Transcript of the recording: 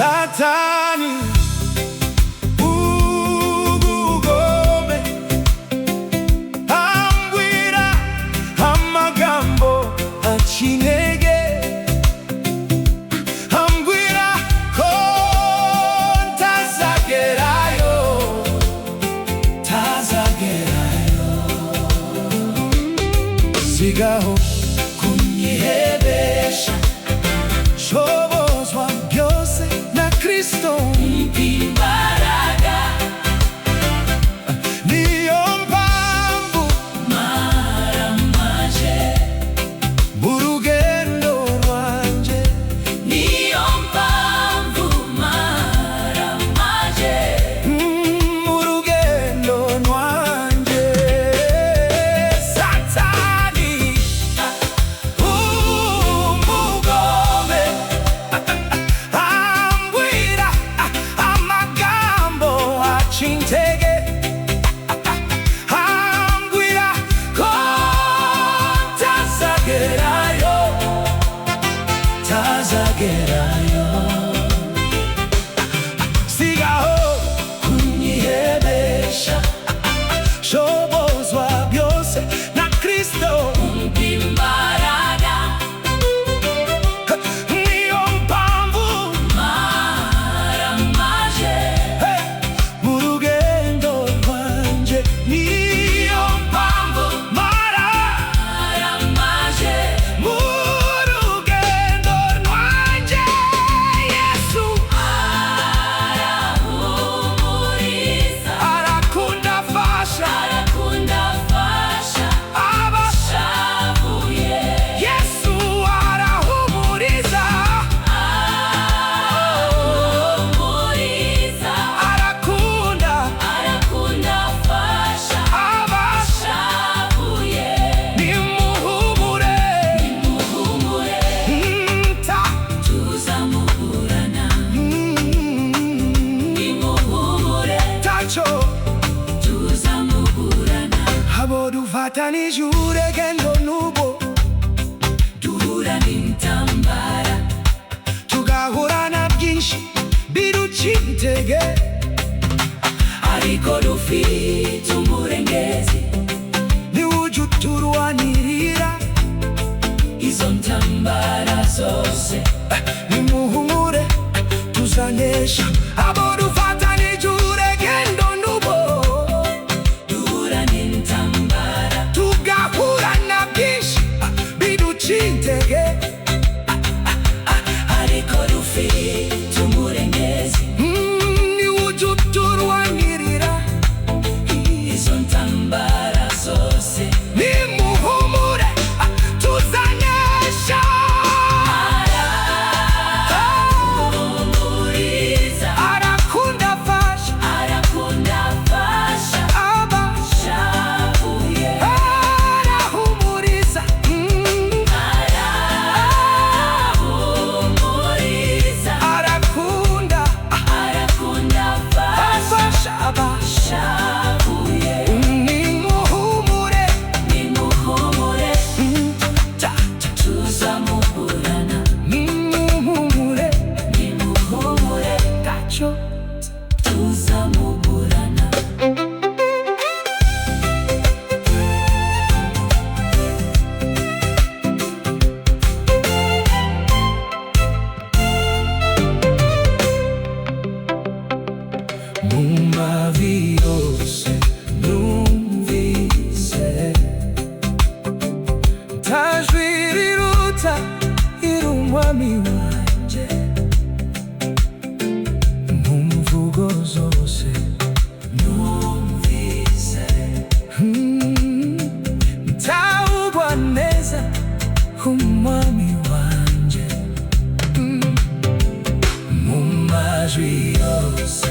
Satani ubugome ambwira amagambo aca intege, ambwira ko ntazagerayo sigaho kunyihebesha, shobozwa byose na Kristo imbaraga. niyo mpamvu maramaje mu rugendo rwanje, niyo mpamvu maramaje mu rugendo rwanje. Satani umugome ambwira amagambo aca intege, ambwira ko ntazagerayo sigaho kunyihebesha, shobozwa byose na Kristo imbaraga. niyo mpamvu maramaje mu rugendo rwanje, niyo mpamvu maramaje mu rugendo rwanje. Yesu arahumuriza, arakunda fasha arakunda fasha abashavuye, Yesu arahumuriza, arahumuriza, arakunda arakunda fasha abashavuye. shavuye. Nimuhumure Muhumure nta tuzamuburana, nimuhumure taco tuzamuburana. abo dufatanije urugendo n'ubo, Duhura n'intambara, tugahura na byinshi biruca intege, ariko dufite umurengezi. niwujya uturwanirira Izo ntambara zose nimuhumure tuzanesha. Abo dufatanije urugendo n'ubo, duhura n'intambara, tugahura na byinshi biruca intege, ariko dufite umurengezi. niwujya uturwanirira Izo ntambara zose nimuhumure tuzanesha. arahumuriza, Arakunda fasha arakunda fasha shavuye. arahumuriza, Arahumuriza, arakunda arakunda fasha fasha shavuye. nimuhumure Nimuhumure ta tuzamuburana, nimuhumure nimuhumure taco tuzamuburana. mu mavi yose numvise ntajwi riruta irumwami wanje, mu mvugo zose Numvise ntawugwa neza umwami wanje, mu majwi yose